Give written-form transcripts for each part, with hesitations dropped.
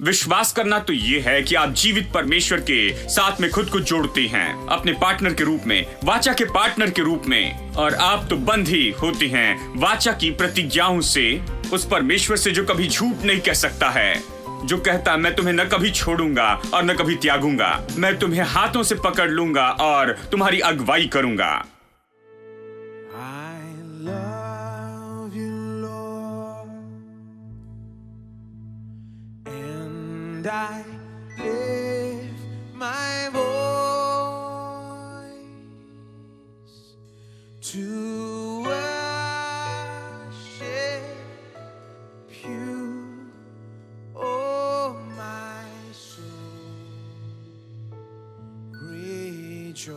विश्वास करना तो ये है कि आप जीवित परमेश्वर के साथ में खुद को जोड़ते हैं, अपने पार्टनर के रूप में, वाचा के पार्टनर के रूप में, और आप तो बंध ही होते हैं वाचा की प्रतिज्ञाओं से, उस परमेश्वर से जो कभी झूठ नहीं कह सकता है, जो कहता मैं तुम्हें न कभी छोड़ूंगा और न कभी त्यागूंगा, मैं तुम्हें हाथों से पकड़ लूंगा और तुम्हारी अगुवाई करूंगा। I lift my voice to worship you, oh my soul. Rejoice,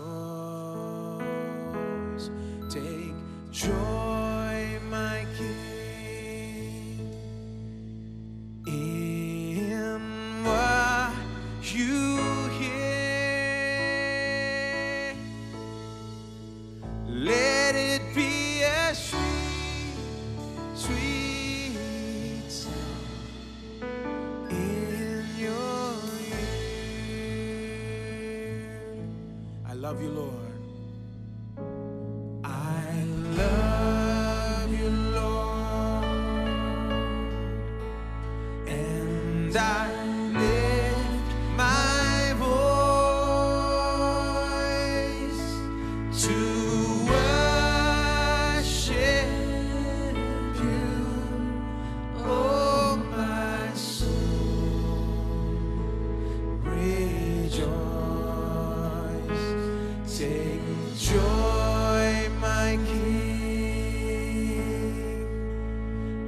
take joy, my King, in what you hear. Let it be a sweet, sweet sound in your ear. I love you, Lord. I love you, Lord, and I lift my voice to worship you, oh my soul. Rejoice, take joy, my King,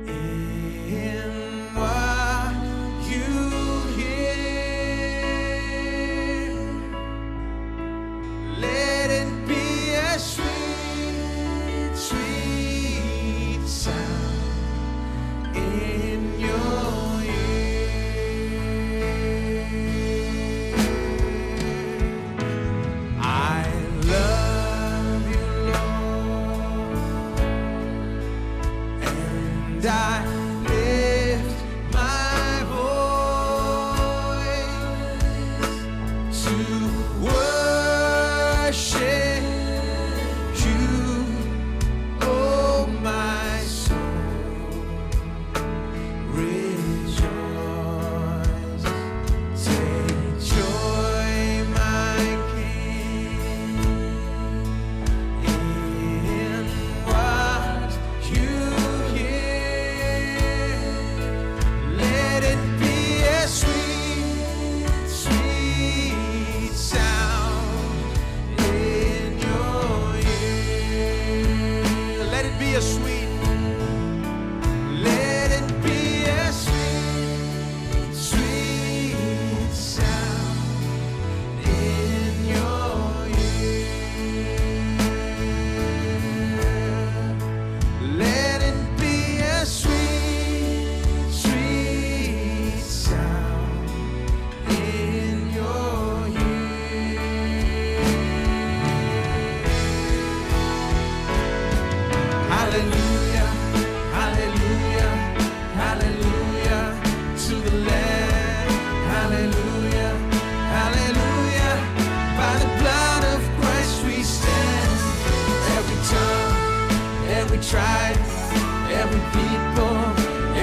in what you hear. Let it be a sweet, sweet sound in your ear. I love you, Lord, and I lift my voice to worship you, oh my soul. Rejoice, take joy, my King, in what you hear. Let it be a sweet, sweet sound in your ear. Let it be a sweet, let it be a sweet, sweet sound in your ear. Let it be a sweet, sweet sound in your ear. Hallelujah, hallelujah, hallelujah to the Lamb. Hallelujah, hallelujah. By the blood of Christ we stand. Every tongue, every tribe, every people,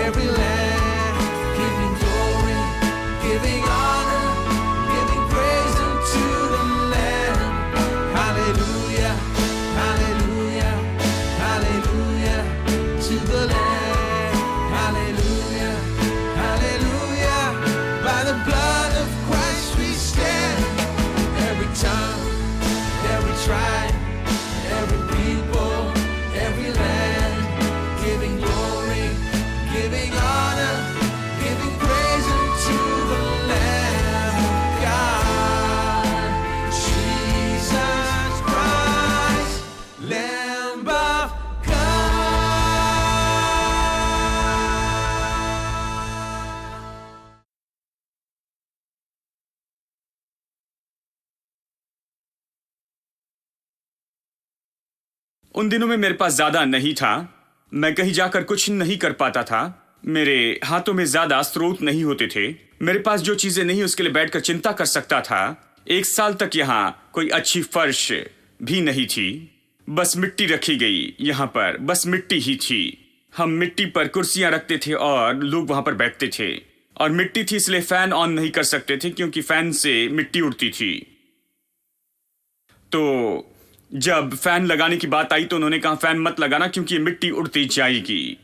every land, giving glory, giving honor, giving praise unto the Lamb. Hallelujah, hallelujah, hallelujah to the Lamb. Hallelujah, hallelujah. By the blood of Christ we stand. Every tongue, every tribe, every people, every land, giving glory, giving honor, giving praise unto the Lamb of God. Jesus Christ, Lamb of उन दिनों में मेरे पास ज्यादा नहीं था, मैं कहीं जाकर कुछ नहीं कर पाता था, मेरे हाथों में ज्यादा स्रोत नहीं होते थे। मेरे पास जो चीजें नहीं उसके लिए बैठकर चिंता कर सकता था। 1 साल तक यहाँ कोई अच्छी फर्श भी नहीं थी, बस मिट्टी रखी गई। यहाँ पर बस मिट्टी ही थी। हम मिट्टी पर कुर्सियां रखते थे और लोग वहां पर बैठते थे, और मिट्टी थी इसलिए फैन ऑन नहीं कर सकते थे क्योंकि फैन से मिट्टी उड़ती थी। तो जब फैन लगाने की बात आई तो उन्होंने कहा फैन मत लगाना क्योंकि ये मिट्टी उड़ती जाएगी,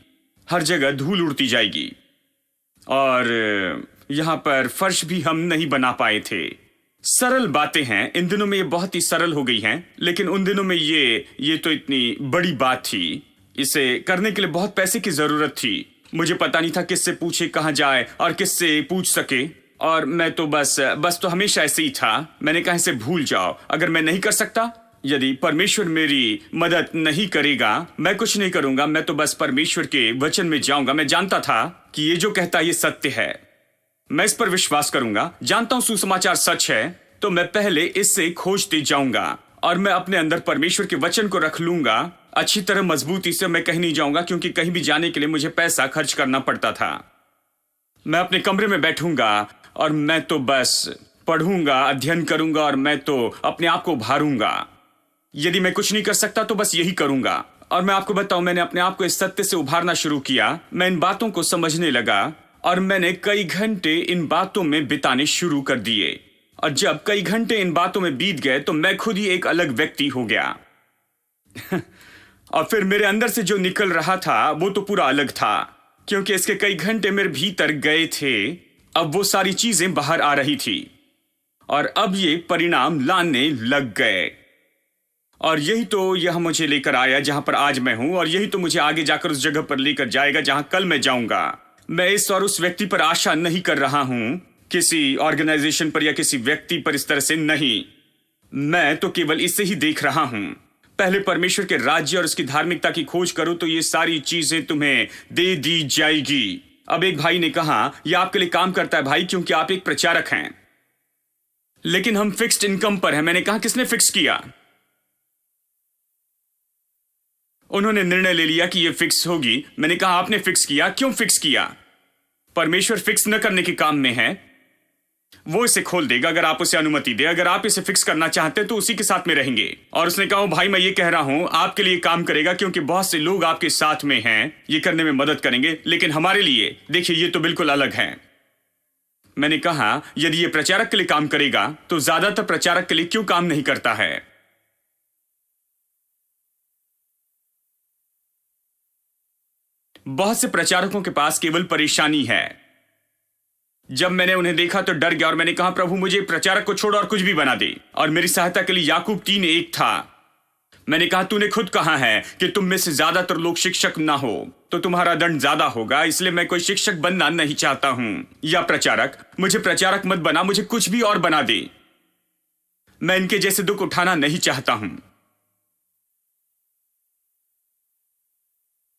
हर जगह धूल उड़ती जाएगी। और यहां पर फर्श भी हम नहीं बना पाए थे। सरल बातें हैं, इन दिनों में ये बहुत ही सरल हो गई हैं, लेकिन उन दिनों में ये तो इतनी बड़ी बात थी। इसे करने के लिए बहुत पैसे की जरूरत थी। मुझे पता नहीं था किससे पूछे, कहां जाए और किससे पूछ सके। और मैं तो बस तो हमेशा ऐसे ही था। मैंने कहा इसे भूल जाओ, अगर मैं नहीं कर सकता, यदि परमेश्वर मेरी मदद नहीं करेगा, मैं कुछ नहीं करूंगा। मैं तो बस परमेश्वर के वचन में जाऊंगा। मैं जानता था कि ये जो कहता है ये सत्य है, मैं इस पर विश्वास करूंगा। जानता हूं सुसमाचार सच है, तो मैं पहले इससे खोजते जाऊंगा और मैं अपने अंदर परमेश्वर के वचन को रख लूंगा अच्छी तरह, मजबूती से। मैं कहीं नहीं जाऊंगा क्योंकि कहीं भी जाने के लिए मुझे पैसा खर्च करना पड़ता था। मैं अपने कमरे में बैठूंगा और मैं तो बस पढ़ूंगा, अध्ययन करूंगा और मैं तो अपने आप को उभारूंगा। यदि मैं कुछ नहीं कर सकता तो बस यही करूंगा। और मैं आपको बताऊं, मैंने अपने आप को इस सत्य से उभारना शुरू किया। मैं इन बातों को समझने लगा और मैंने कई घंटे इन बातों में बिताने शुरू कर दिए। और जब कई घंटे इन बातों में बीत गए तो मैं खुद ही एक अलग व्यक्ति हो गया। और फिर मेरे अंदर से जो निकल रहा था वो तो पूरा अलग था, क्योंकि इसके कई घंटे मेरे भीतर गए थे। अब वो सारी चीजें बाहर आ रही थी और अब ये परिणाम लाने लग गए। और यही तो यह मुझे लेकर आया जहां पर आज मैं हूं, और यही तो मुझे आगे जाकर उस जगह पर लेकर जाएगा जहां कल मैं जाऊंगा। मैं इस और उस व्यक्ति पर आशा नहीं कर रहा हूं, किसी ऑर्गेनाइजेशन पर या किसी व्यक्ति पर, इस तरह से नहीं। मैं तो केवल इसे ही देख रहा हूं। पहले परमेश्वर के राज्य और उसकी धार्मिकता की खोज करो तो ये सारी चीजें तुम्हें दे दी जाएगी। अब एक भाई ने कहा यह आपके लिए काम करता है भाई, क्योंकि आप एक प्रचारक हैं। लेकिन हम फिक्स्ड इनकम पर हैं। मैंने कहा किसने फिक्स किया? उन्होंने निर्णय ले लिया कि यह फिक्स होगी। मैंने कहा आपने फिक्स किया। क्यों फिक्स किया? परमेश्वर फिक्स न करने के काम में है। वो इसे खोल देगा अगर आप उसे अनुमति दे। अगर आप इसे फिक्स करना चाहते हैं तो उसी के साथ में रहेंगे। और उसने कहा भाई मैं ये कह रहा हूं आपके लिए काम करेगा, क्योंकि बहुत से लोग आपके साथ में हैं, ये करने में मदद करेंगे। लेकिन हमारे लिए देखिए ये तो बिल्कुल अलग है। मैंने कहा यदि ये प्रचारक के लिए काम करेगा तो ज्यादातर प्रचारक के लिए क्यों काम नहीं करता है? बहुत से प्रचारकों के पास केवल परेशानी है। जब मैंने उन्हें देखा तो डर गया और मैंने कहा प्रभु मुझे प्रचारक को छोड़ और कुछ भी बना दे। और मेरी सहायता के लिए याकूब 3:1 था। मैंने कहा तूने खुद कहा है कि तुम में से ज्यादातर लोग शिक्षक ना हो तो तुम्हारा दंड ज्यादा होगा, इसलिए मैं कोई शिक्षक बनना नहीं चाहता हूं या प्रचारक। मुझे प्रचारक मत बना, मुझे कुछ भी और बना दे। मैं इनके जैसे दुख उठाना नहीं चाहता हूं।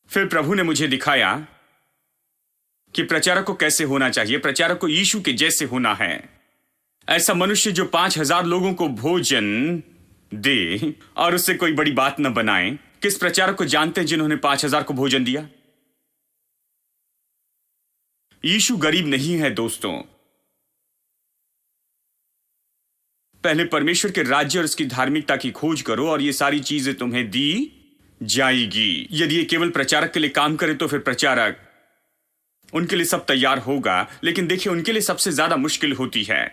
फिर प्रभु ने मुझे दिखाया कि प्रचारक को कैसे होना चाहिए। प्रचारक को यीशु के जैसे होना है। ऐसा मनुष्य जो 5,000 लोगों को भोजन दे और उससे कोई बड़ी बात न बनाए। किस प्रचारक को जानते हैं जिन्होंने 5,000 को भोजन दिया? यीशु गरीब नहीं है दोस्तों। पहले परमेश्वर के राज्य और उसकी धार्मिकता की खोज करो और ये सारी चीजें तुम्हें दी जाएगी। यदि ये केवल प्रचारक के लिए काम करे तो फिर प्रचारक, उनके लिए सब तैयार होगा। लेकिन देखिए उनके लिए सबसे ज्यादा मुश्किल होती है।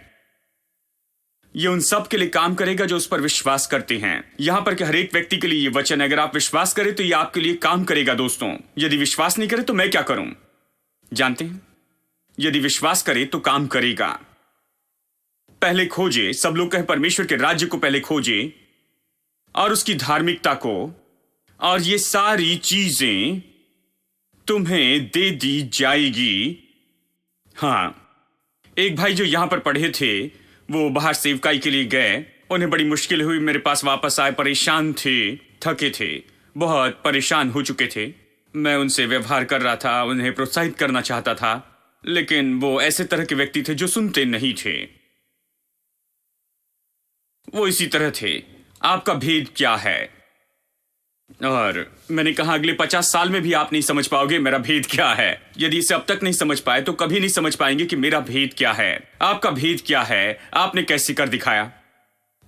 ये उन सब के लिए काम करेगा जो उस पर विश्वास करते हैं। यहां पर कि हर एक व्यक्ति के लिए ये वचन है, अगर आप विश्वास करें तो ये आपके लिए काम करेगा दोस्तों। यदि विश्वास नहीं करे तो मैं क्या करूं? जानते हैं, यदि विश्वास करे तो काम करेगा। पहले खोजे, सब लोग कहें परमेश्वर के राज्य को पहले खोजे और उसकी धार्मिकता को, और ये सारी चीजें तुम्हें दे दी जाएगी। हां, एक भाई जो यहां पर पढ़े थे वो बाहर सेवकाई के लिए गए। उन्हें बड़ी मुश्किल हुई, मेरे पास वापस आए। परेशान थे, थके थे, बहुत परेशान हो चुके थे। मैं उनसे व्यवहार कर रहा था, उन्हें प्रोत्साहित करना चाहता था, लेकिन वो ऐसे तरह के व्यक्ति थे जो सुनते नहीं थे। वो इसी तरह थे। आपका भेद क्या है? और मैंने कहा अगले 50 साल में भी आप नहीं समझ पाओगे मेरा भेद क्या है। यदि इसे अब तक नहीं समझ पाए तो कभी नहीं समझ पाएंगे कि मेरा भेद क्या है। आपका भेद क्या है, आपने कैसे कर दिखाया।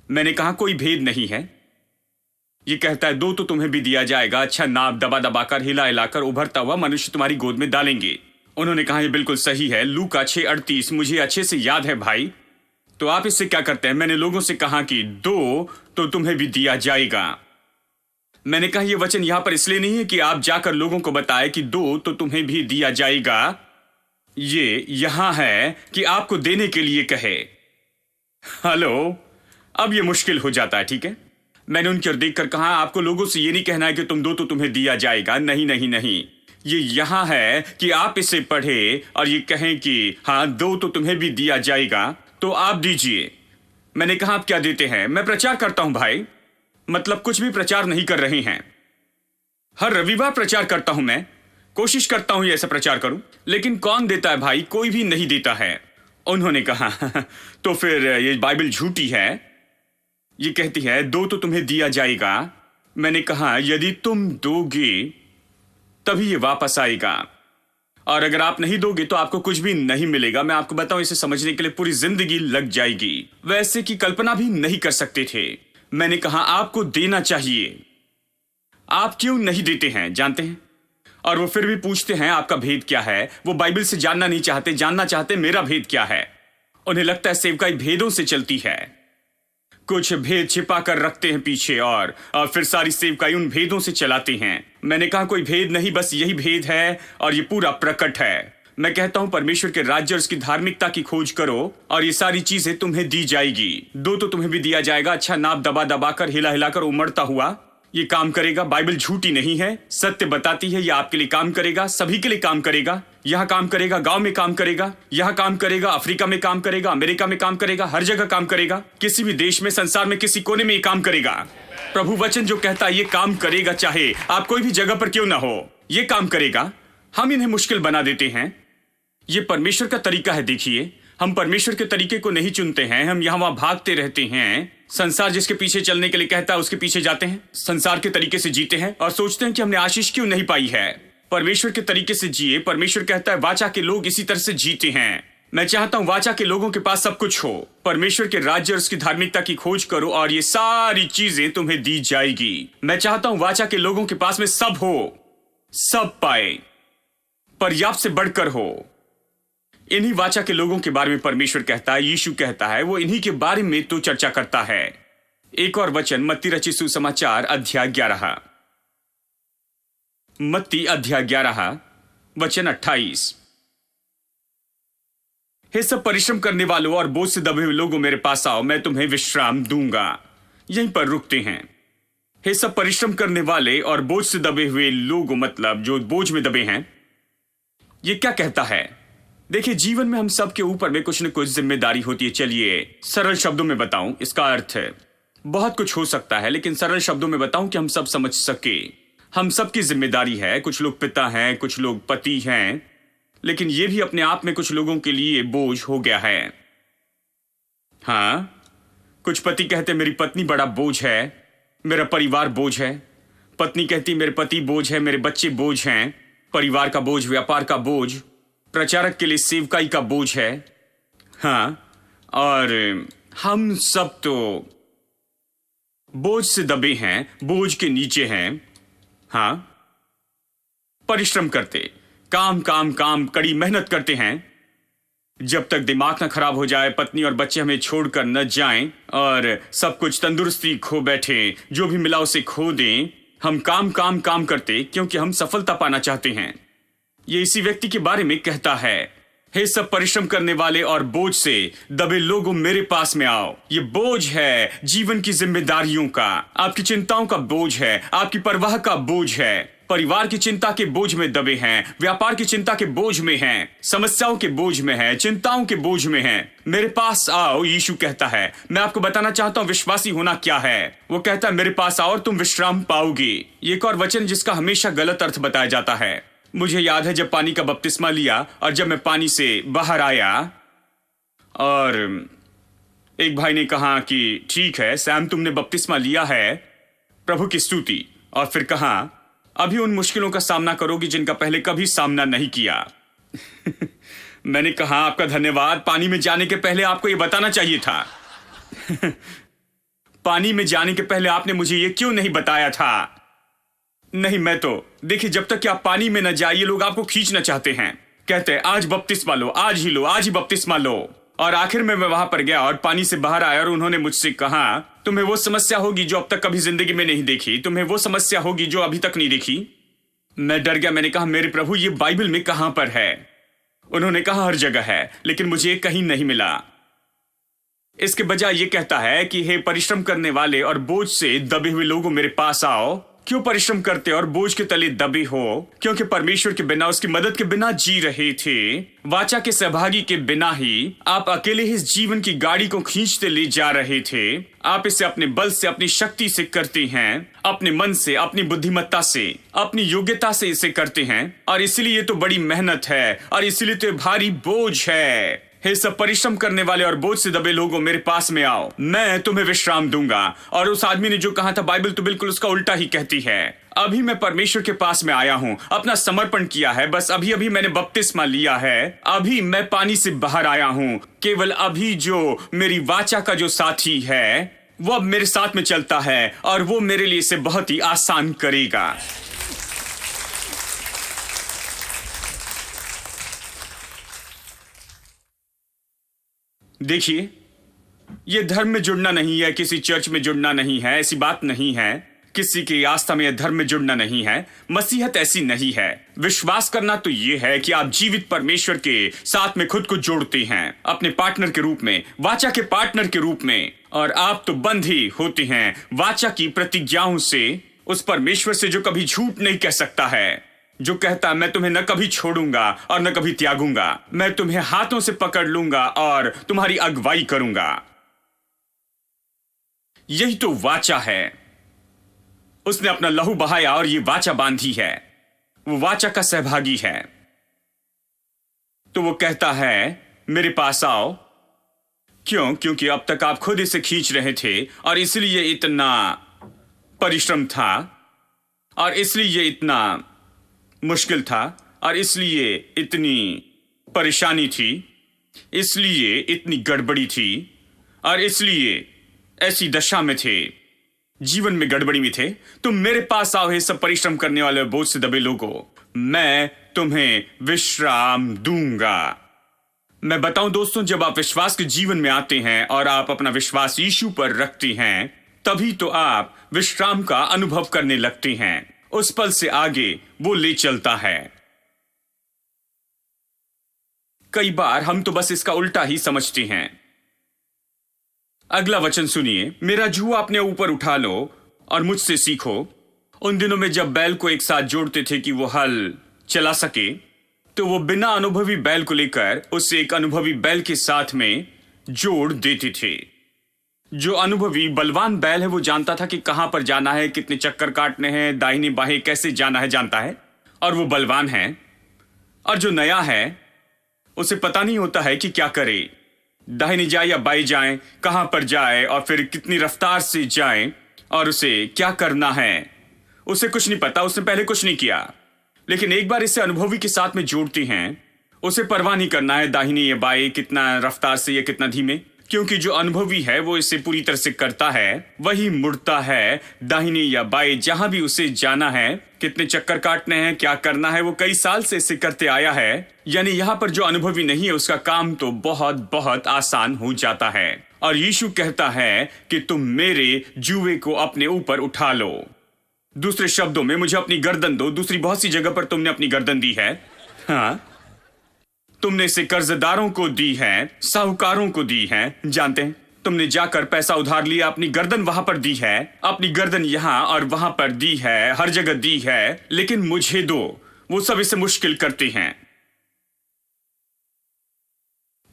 मैंने कहा कोई भेद नहीं है। ये कहता है 2 तो तुम्हें भी दिया जाएगा, अच्छा नाप दबा दबाकर हिला हिलाकर उभरता हुआ मनुष्य तुम्हारी गोद में डालेंगे। उन्होंने कहा ये बिल्कुल सही है, लूका 6:38 मुझे अच्छे से याद है भाई। तो आप इससे क्या करते हैं। मैंने लोगों से कहा कि 2 तो तुम्हें भी दिया जाएगा। मैंने कहा यह वचन यहां पर इसलिए नहीं है कि आप जाकर लोगों को बताएं कि 2 तो तुम्हें भी दिया जाएगा। ये यहां है कि आपको देने के लिए कहे। हेलो, अब ये मुश्किल हो जाता है, ठीक है। मैंने उनकी ओर देखकर कहा आपको लोगों से ये नहीं कहना है कि तुम 2 तो तुम्हें दिया जाएगा। नहीं नहीं नहीं, ये यहां है कि आप इसे पढ़े और ये कहें कि हाँ 2 तो तुम्हें भी दिया जाएगा, तो आप दीजिए। मैंने कहा आप क्या देते हैं। मैं प्रचार करता हूं भाई, मतलब कुछ भी प्रचार नहीं कर रहे हैं। हर रविवार प्रचार करता हूं, मैं कोशिश करता हूं ऐसा प्रचार करूं, लेकिन कौन देता है भाई, कोई भी नहीं देता है। उन्होंने कहा तो फिर ये बाइबल झूठी है। ये कहती है 2 तो तुम्हें दिया जाएगा। मैंने कहा यदि तुम दोगे तभी ये वापस आएगा, और अगर आप नहीं दोगे तो आपको कुछ भी नहीं मिलेगा। मैं आपको बताऊं, इसे समझने के लिए पूरी जिंदगी लग जाएगी। वैसे की कल्पना भी नहीं कर सकते थे। मैंने कहा आपको देना चाहिए। आप क्यों नहीं देते हैं जानते हैं। और वो फिर भी पूछते हैं आपका भेद क्या है। वो बाइबल से जानना नहीं चाहते, जानना चाहते मेरा भेद क्या है। उन्हें लगता है सेवकाई भेदों से चलती है, कुछ भेद छिपा कर रखते हैं पीछे और फिर सारी सेवकाई उन भेदों से चलाते हैं। मैंने कहा कोई भेद नहीं, बस यही भेद है और ये पूरा प्रकट है। मैं कहता हूं परमेश्वर के राज्य और उसकी धार्मिकता की खोज करो और ये सारी चीजें तुम्हें दी जाएगी। 2 तो तुम्हें भी दिया जाएगा, अच्छा नाप दबा दबाकर हिला हिलाकर उमड़ता हुआ ये काम करेगा। बाइबल झूठी नहीं है, सत्य बताती है। ये आपके लिए काम करेगा, सभी के लिए काम करेगा। यहां काम करेगा, गांव में काम करेगा, यहां काम करेगा, अफ्रीका में काम करेगा, अमेरिका में काम करेगा, हर जगह काम करेगा। किसी भी देश में, संसार में किसी कोने में ये काम करेगा। प्रभु वचन जो कहता है ये काम करेगा, चाहे आप कोई भी जगह पर क्यों ना हो, ये काम करेगा। हम इन्हें मुश्किल बना देते हैं। ये परमेश्वर का तरीका है। देखिए, हम परमेश्वर के तरीके को नहीं चुनते हैं, हम यहां वहां भागते रहते हैं। संसार जिसके पीछे चलने के लिए कहता है उसके पीछे जाते हैं, संसार के तरीके से जीते हैं और सोचते हैं कि हमने आशीष क्यों नहीं पाई है। परमेश्वर के तरीके से जिए। परमेश्वर कहता है वाचा के लोग इसी तरह से जीते हैं। मैं चाहता हूं वाचा के लोगों के पास सब कुछ हो। परमेश्वर के राज्य और उसकी धार्मिकता की खोज करो और ये सारी चीजें तुम्हें दी जाएगी। मैं चाहता हूं वाचा के लोगों के पास में सब हो, सब पाए, पर्याप्त से बढ़कर हो। इन्हीं वाचा के लोगों के बारे में परमेश्वर कहता है, यीशु कहता है, वो इन्हीं के बारे में तो चर्चा करता है। एक और वचन मत्ती रचित सुसमाचार अध्याय 11, मत्ती अध्याय 11 वचन 28। हे सब परिश्रम करने वालों और बोझ से दबे हुए लोगों मेरे पास आओ, मैं तुम्हें विश्राम दूंगा। यहीं पर रुकते हैं। हे सब परिश्रम करने वाले और बोझ से दबे हुए लोगों, मतलब जो बोझ में दबे हैं। ये क्या कहता है। देखिए, जीवन में हम सब के ऊपर में कुछ न कुछ जिम्मेदारी होती है। चलिए सरल शब्दों में बताऊं, इसका अर्थ है बहुत कुछ हो सकता है, लेकिन सरल शब्दों में बताऊं कि हम सब समझ सके। हम सब की जिम्मेदारी है। कुछ लोग पिता हैं, कुछ लोग पति हैं, लेकिन यह भी अपने आप में कुछ लोगों के लिए बोझ हो गया है। हाँ, कुछ पति कहते मेरी पत्नी बड़ा बोझ है, मेरा परिवार बोझ है। पत्नी कहती मेरे पति बोझ है, मेरे बच्चे बोझ हैं। परिवार का बोझ, व्यापार का बोझ, प्रचारक के लिए सेवकाई का बोझ है। हाँ, और हम सब तो बोझ से दबे हैं, बोझ के नीचे हैं। हाँ, परिश्रम करते, काम काम काम, कड़ी मेहनत करते हैं जब तक दिमाग ना खराब हो जाए, पत्नी और बच्चे हमें छोड़कर न जाएं और सब कुछ तंदुरुस्ती खो बैठे, जो भी मिला उसे खो दें। हम काम काम काम करते क्योंकि हम सफलता पाना चाहते हैं। ये इसी व्यक्ति के बारे में कहता है, हे सब परिश्रम करने वाले और बोझ से दबे लोगों मेरे पास में आओ। ये बोझ है जीवन की जिम्मेदारियों का, आपकी चिंताओं का बोझ है, आपकी परवाह का बोझ है। परिवार की चिंता के बोझ में दबे हैं, व्यापार की चिंता के बोझ में हैं, समस्याओं के बोझ में हैं, चिंताओं के बोझ में हैं। मेरे पास आओ, यीशु कहता है। मैं आपको बताना चाहता हूं विश्वासी होना क्या है। वो कहता है मेरे पास आओ और तुम विश्राम पाओगे। एक और वचन जिसका हमेशा गलत अर्थ बताया जाता है। मुझे याद है जब पानी का बपतिस्मा लिया और जब मैं पानी से बाहर आया और एक भाई ने कहा कि ठीक है सैम, तुमने बपतिस्मा लिया है, प्रभु की स्तुति। और फिर कहा, अभी उन मुश्किलों का सामना करोगी जिनका पहले कभी सामना नहीं किया। मैंने कहा, आपका धन्यवाद, पानी में जाने के पहले आपको यह बताना चाहिए था। पानी में जाने के पहले आपने मुझे यह क्यों नहीं बताया था? नहीं, मैं तो देखिए, जब तक कि आप पानी में न जाइए, लोग आपको खींचना चाहते हैं, कहते हैं आज बपतिस्मा लो, आज ही लो, आज ही बपतिस्मा लो। और आखिर में मैं वहां पर गया और पानी से बाहर आया और उन्होंने मुझसे कहा, तुम्हें वो समस्या होगी जो अब तक कभी जिंदगी में नहीं देखी, तुम्हें वो समस्या होगी जो अभी तक नहीं देखी। मैं डर गया। मैंने कहा, मेरे प्रभु, ये बाइबल में कहां पर है? उन्होंने कहा, हर जगह है, लेकिन मुझे कहीं नहीं मिला। इसके बजाय ये कहता है कि हे परिश्रम करने वाले और बोझ से दबे हुए लोगों, मेरे पास आओ। क्यों परिश्रम करते और बोझ के तले दबे हो? क्योंकि परमेश्वर के बिना, उसकी मदद के बिना जी रहे थे। वाचा के सहभागी के बिना ही आप अकेले ही इस जीवन की गाड़ी को खींचते ले जा रहे थे। आप इसे अपने बल से, अपनी शक्ति से करते हैं, अपने मन से, अपनी बुद्धिमत्ता से, अपनी योग्यता से इसे करते हैं। और इसलिए ये तो बड़ी मेहनत है और इसलिए तो भारी बोझ है। हे सब परिश्रम करने वाले और बोझ से दबे लोगों, मेरे पास में आओ, मैं तुम्हें विश्राम दूंगा। और उस आदमी ने जो कहा था, बाइबल तो बिल्कुल उसका उल्टा ही कहती है। अभी मैं परमेश्वर के पास में आया हूं, अपना समर्पण किया है, बस अभी अभी मैंने बपतिस्मा लिया है, अभी मैं पानी से बाहर आया हूं। केवल अभी जो मेरी वाचा का जो साथी है वो अब मेरे साथ में चलता है और वो मेरे लिए इसे बहुत ही आसान करेगा। देखिए, यह धर्म में जुड़ना नहीं है, किसी चर्च में जुड़ना नहीं है, ऐसी बात नहीं है। किसी की आस्था में, धर्म में जुड़ना नहीं है। मसीहत ऐसी नहीं है। विश्वास करना तो यह है कि आप जीवित परमेश्वर के साथ में खुद को जोड़ते हैं, अपने पार्टनर के रूप में, वाचा के पार्टनर के रूप में। और आप तो बंधी होते हैं वाचा की प्रतिज्ञाओं से, उस परमेश्वर से जो कभी झूठ नहीं कह सकता है, जो कहता है, मैं तुम्हें न कभी छोड़ूंगा और न कभी त्यागूंगा, मैं तुम्हें हाथों से पकड़ लूंगा और तुम्हारी अगुवाई करूंगा। यही तो वाचा है। उसने अपना लहू बहाया और ये वाचा बांधी है। वो वाचा का सहभागी है। तो वो कहता है, मेरे पास आओ। क्यों? क्योंकि अब तक आप खुद इसे खींच रहे थे और इसलिए इतना परिश्रम था और इसलिए इतना मुश्किल था और इसलिए इतनी परेशानी थी, इसलिए इतनी गड़बड़ी थी और इसलिए ऐसी दशा में थे, जीवन में गड़बड़ी में थे। तुम मेरे पास आओ, हे सब परिश्रम करने वाले बोझ से दबे लोगों, मैं तुम्हें विश्राम दूंगा। मैं बताऊं दोस्तों, जब आप विश्वास के जीवन में आते हैं और आप अपना विश्वास यीशु पर रखते हैं, तभी तो आप विश्राम का अनुभव करने लगते हैं। उस पल से आगे वो ले चलता है। कई बार हम तो बस इसका उल्टा ही समझते हैं। अगला वचन सुनिए, मेरा जुआ अपने ऊपर उठा लो और मुझसे सीखो। उन दिनों में जब बैल को एक साथ जोड़ते थे कि वो हल चला सके, तो वो बिना अनुभवी बैल को लेकर उसे एक अनुभवी बैल के साथ में जोड़ देते थे। जो अनुभवी बलवान बैल है वो जानता था कि कहां पर जाना है, कितने चक्कर काटने हैं, दाहिने बाहें कैसे जाना है जानता है, और वो बलवान है। और जो नया है उसे पता नहीं होता है कि क्या करे, दाहिने जाए या बाएं जाए, कहां पर जाए और फिर कितनी रफ्तार से जाए और उसे क्या करना है, उसे कुछ नहीं पता। उसने पहले कुछ नहीं किया, लेकिन एक बार इसे अनुभवी के साथ में जोड़ते हैं, उसे परवाह नहीं करना है दाहिने या बाएं, कितना रफ्तार से या कितना धीमे, क्योंकि जो अनुभवी है वो इसे पूरी तरह से करता है। वही मुड़ता है दाहिने या बाएं, जहां भी उसे जाना है, कितने चक्कर काटने हैं, क्या करना है, वो कई साल से इसे करते आया है। यानी यहां पर जो अनुभवी नहीं है उसका काम तो बहुत बहुत आसान हो जाता है। और यीशु कहता है कि तुम मेरे जुए को अपने ऊपर उठा लो। दूसरे शब्दों में, मुझे अपनी गर्दन दो। दूसरी बहुत सी जगह पर तुमने अपनी गर्दन दी है। हाँ, तुमने इसे कर्जदारों को दी है, साहूकारों को दी है। जानते हैं, तुमने जाकर पैसा उधार लिया, अपनी गर्दन वहां पर दी है, अपनी गर्दन यहां और वहां पर दी है, हर जगह दी है, लेकिन मुझे दो। वो सब इसे मुश्किल करते हैं।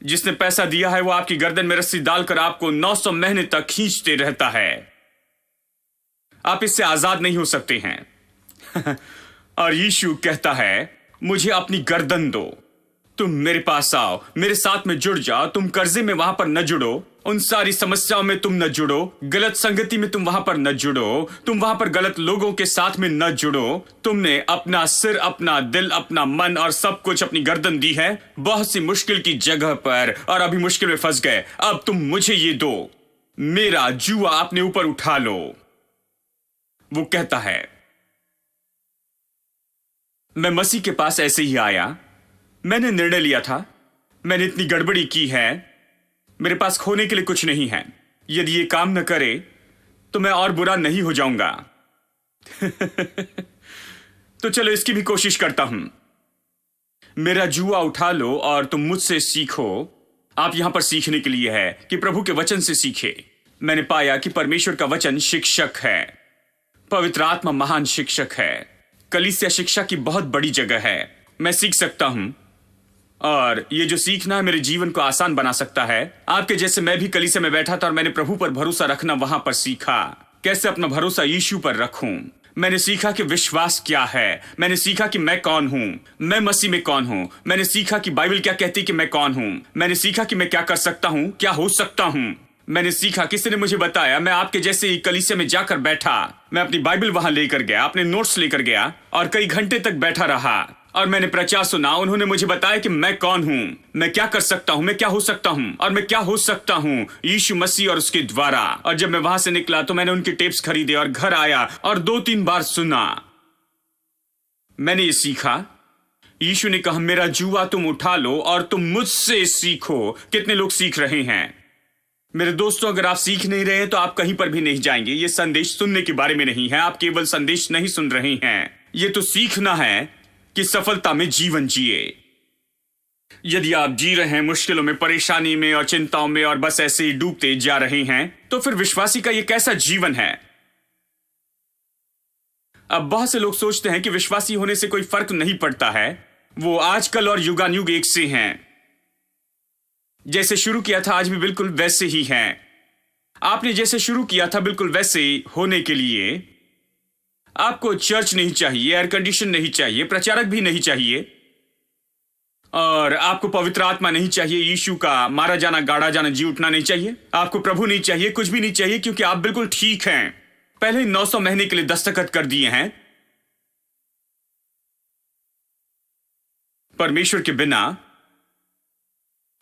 जिसने पैसा दिया है वो आपकी गर्दन में रस्सी डालकर आपको 900 महीने तक खींचते रहता है। आप इससे आजाद नहीं हो सकते हैं। और यीशु कहता है, मुझे अपनी गर्दन दो तुम मेरे पास आओ, मेरे साथ में जुड़ जाओ। तुम कर्जे में वहां पर न जुड़ो, उन सारी समस्याओं में तुम न जुड़ो, गलत संगति में तुम वहां पर न जुड़ो, तुम वहां पर गलत लोगों के साथ में न जुड़ो। तुमने अपना सिर, अपना दिल, अपना मन और सब कुछ, अपनी गर्दन दी है बहुत सी मुश्किल की जगह पर और अभी मुश्किल में फंस गए। अब तुम मुझे ये दो, मेरा जुआ अपने ऊपर उठा लो। वो कहता है, मैं मसीह के पास ऐसे ही आया। मैंने निर्णय लिया था, मैंने इतनी गड़बड़ी की है, मेरे पास खोने के लिए कुछ नहीं है। यदि ये काम न करे तो मैं और बुरा नहीं हो जाऊंगा। तो चलो इसकी भी कोशिश करता हूं। मेरा जुआ उठा लो और तुम मुझसे सीखो। आप यहां पर सीखने के लिए है कि प्रभु के वचन से सीखे। मैंने पाया कि परमेश्वर का वचन शिक्षक है, पवित्र आत्मा महान शिक्षक है। कलीसिया शिक्षा की बहुत बड़ी जगह है। मैं सीख सकता हूं और ये जो सीखना है मेरे जीवन को आसान बना सकता है। आपके जैसे मैं भी कलीसिया में बैठा था और मैंने प्रभु पर भरोसा रखना वहां पर सीखा। कैसे अपना भरोसा यीशु पर रखूं। मैंने सीखा कि विश्वास क्या है। मैंने सीखा कि मैं कौन हूं, मैं मसीह में कौन हूं। मैंने सीखा कि बाइबल क्या कहती है कि मैं कौन हूं। मैंने सीखा कि मैं क्या कर सकता हूं, क्या हो सकता हूं। मैंने सीखा, किसी ने मुझे बताया। मैं आपके जैसे ही कलीसिया में जाकर बैठा, मैं अपनी बाइबल वहां लेकर गया, अपने नोट्स लेकर गया और कई घंटे तक बैठा रहा और मैंने प्रचार सुना। उन्होंने मुझे बताया कि मैं कौन हूं, मैं क्या कर सकता हूं, मैं क्या हो सकता हूं और मैं क्या हो सकता हूं यीशु मसीह और उसके द्वारा। और जब मैं वहां से निकला तो मैंने उनके टेप्स खरीदे और घर आया और 2-3 बार सुना। मैंने ये सीखा, यीशु ने कहा, मेरा जुआ तुम उठा लो और तुम मुझसे सीखो। कितने लोग सीख रहे हैं मेरे दोस्तों? अगर आप सीख नहीं रहे हैं तो आप कहीं पर भी नहीं जाएंगे। ये संदेश सुनने के बारे में नहीं है, आप केवल संदेश नहीं सुन रहे हैं। ये तो सीखना है कि सफलता में जीवन जिए। यदि आप जी रहे हैं मुश्किलों में, परेशानी में और चिंताओं में और बस ऐसे ही डूबते जा रहे हैं, तो फिर विश्वासी का ये कैसा जीवन है? अब बहुत से लोग सोचते हैं कि विश्वासी होने से कोई फर्क नहीं पड़ता है। वो आजकल और युगानुयुग एक से हैं। जैसे शुरू किया था आज भी बिल्कुल वैसे ही हैं। आपने जैसे शुरू किया था बिल्कुल वैसे ही होने के लिए आपको चर्च नहीं चाहिए, एयर कंडीशन नहीं चाहिए, प्रचारक भी नहीं चाहिए और आपको पवित्र आत्मा नहीं चाहिए, यीशु का मारा जाना, गाड़ा जाना, जी उठना नहीं चाहिए, आपको प्रभु नहीं चाहिए, कुछ भी नहीं चाहिए, क्योंकि आप बिल्कुल ठीक हैं। पहले 900 महीने के लिए दस्तखत कर दिए हैं। परमेश्वर के बिना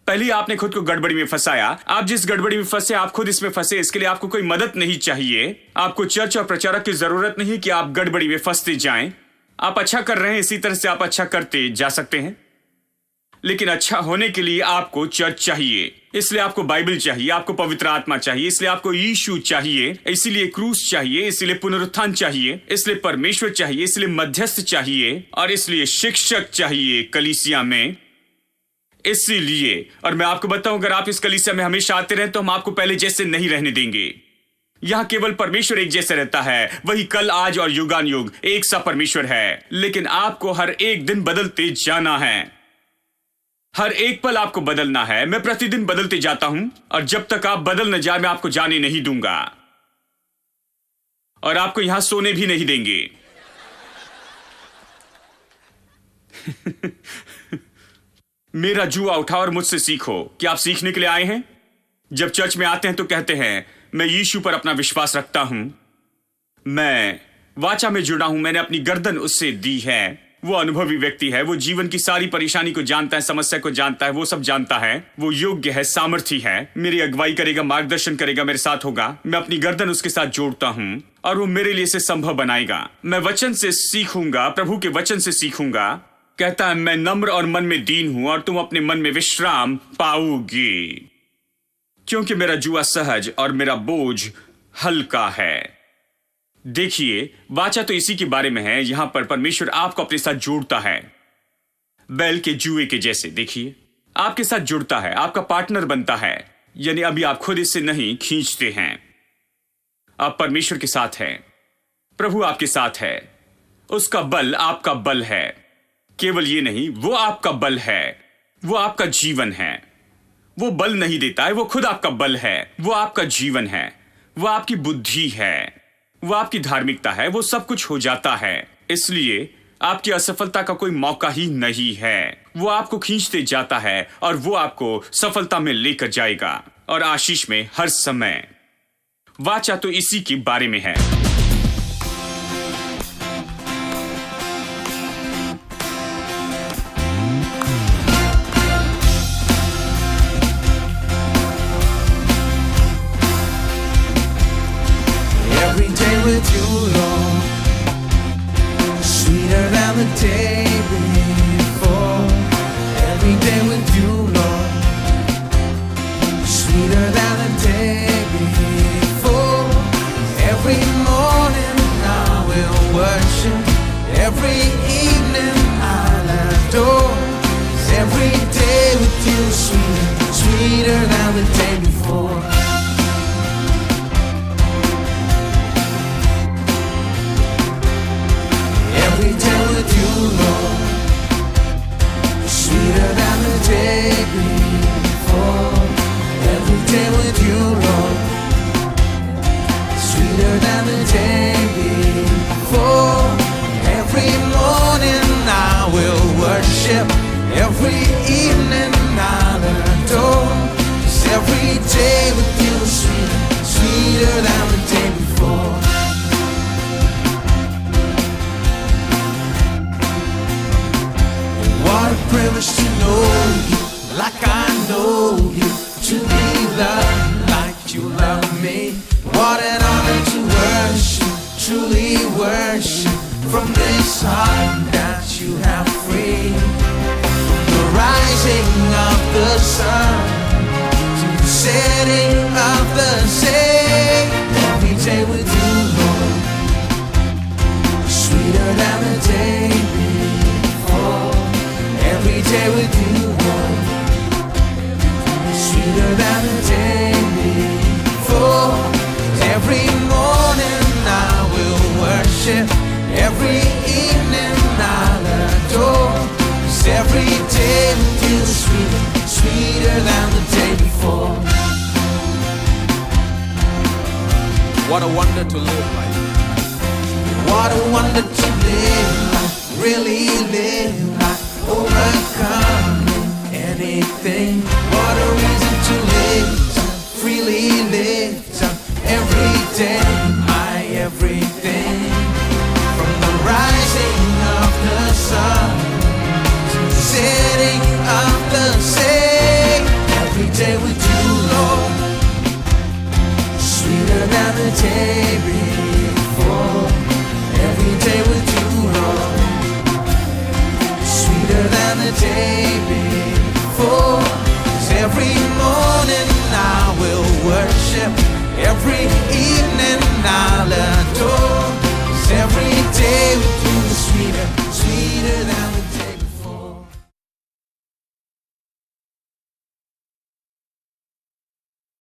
पहले आपने खुद को गड़बड़ी में फंसाया। आप जिस गड़बड़ी में फंसे, आप खुद इसमें फंसे। इसके लिए आपको कोई मदद नहीं चाहिए। आपको चर्च और प्रचारक की जरूरत नहीं कि आप गड़बड़ी में फंसते जाएं। आप अच्छा कर रहे हैं, इसी तरह से आप अच्छा करते जा सकते हैं। लेकिन अच्छा होने के लिए आपको चर्च चाहिए, इसलिए आपको बाइबल चाहिए, आपको पवित्र आत्मा चाहिए, इसलिए आपको यीशु चाहिए, इसीलिए क्रूस चाहिए, इसलिए पुनरुत्थान चाहिए, इसलिए परमेश्वर चाहिए, इसलिए मध्यस्थ चाहिए और इसलिए शिक्षक चाहिए कलीसिया में। इसीलिए, और मैं आपको बताऊं, अगर आप इस कलीसिया में हमेशा आते रहे तो हम आपको पहले जैसे नहीं रहने देंगे। यहां केवल परमेश्वर एक जैसे रहता है, वही कल, आज और युगान युग एक सा परमेश्वर है। लेकिन आपको हर एक दिन बदलते जाना है, हर एक पल आपको बदलना है। मैं प्रतिदिन बदलते जाता हूं और जब तक आप बदल न जाए मैं आपको जाने नहीं दूंगा और आपको यहां सोने भी नहीं देंगे। मेरा जुआ उठाओ और मुझसे सीखो। क्या आप सीखने के लिए आए हैं? जब चर्च में आते हैं तो कहते हैं, मैं यीशु पर अपना विश्वास रखता हूं, मैं वाचा में जुड़ा हूं, मैंने अपनी गर्दन उससे दी है। वो अनुभवी व्यक्ति है, वो जीवन की सारी परेशानी को जानता है, समस्या को जानता है, वो सब जानता है, वो योग्य है, सामर्थी है, मेरी अगुवाई करेगा, मार्गदर्शन करेगा, मेरे साथ होगा। मैं अपनी गर्दन उसके साथ जोड़ता हूं और वो मेरे लिए इसे संभव बनाएगा। मैं वचन से सीखूंगा, प्रभु के वचन से सीखूंगा। कहता है, मैं नम्र और मन में दीन हूं और तुम अपने मन में विश्राम पाओगे, क्योंकि मेरा जुआ सहज और मेरा बोझ हल्का है। देखिए, वाचा तो इसी के बारे में है। यहां पर परमेश्वर आपको अपने साथ जोड़ता है, बैल के जुए के जैसे। देखिए, आपके साथ जुड़ता है, आपका पार्टनर बनता है। यानी अभी आप खुद इससे नहीं खींचते हैं, आप परमेश्वर के साथ हैं, प्रभु आपके साथ है, उसका बल आपका बल है। केवल ये नहीं, वो आपका बल है, वो आपका जीवन है। वो बल नहीं देता है, वो खुद आपका बल है, वो आपका जीवन है, वो आपकी बुद्धि है, वो आपकी धार्मिकता है, वो सब कुछ हो जाता है। इसलिए आपकी असफलता का कोई मौका ही नहीं है। वो आपको खींचते जाता है और वो आपको सफलता में लेकर जाएगा और आशीष में हर समय। वाचा तो इसी के बारे में है। Every day with you, Lord, sweeter than the day before. Every day with you, Lord, sweeter than the day before. Every morning I will worship, every evening I'll adore. Every day with you, sweeter, sweeter than the day before. Every day with you, Lord, sweeter than the day before. Every day with you, Lord, sweeter than the day before. Every morning I will worship, every evening I'll adore. 'Cause every day with you, sweeter, sweeter than the day before. What a privilege to know you like I know you, to be loved like you love me. What an honor to worship, truly worship, from this heart that you have freed. From the rising of the sun to the setting of the same. Every day with you, Lord, sweeter than the day before. Every day with you, Lord, sweeter than the day before. Every morning I will worship, every evening I'll adore. 'Cause every day with you is sweeter, sweeter than the day before. What a wonder to live like. What a wonder to live like, really live like, overcoming anything. What a reason to live, freely live every day, my everything. From the rising of the sun to the setting of the same. Every day with you, Lord, sweeter than the day before. Every day with you, Lord, sweeter than the day before. 'Cause every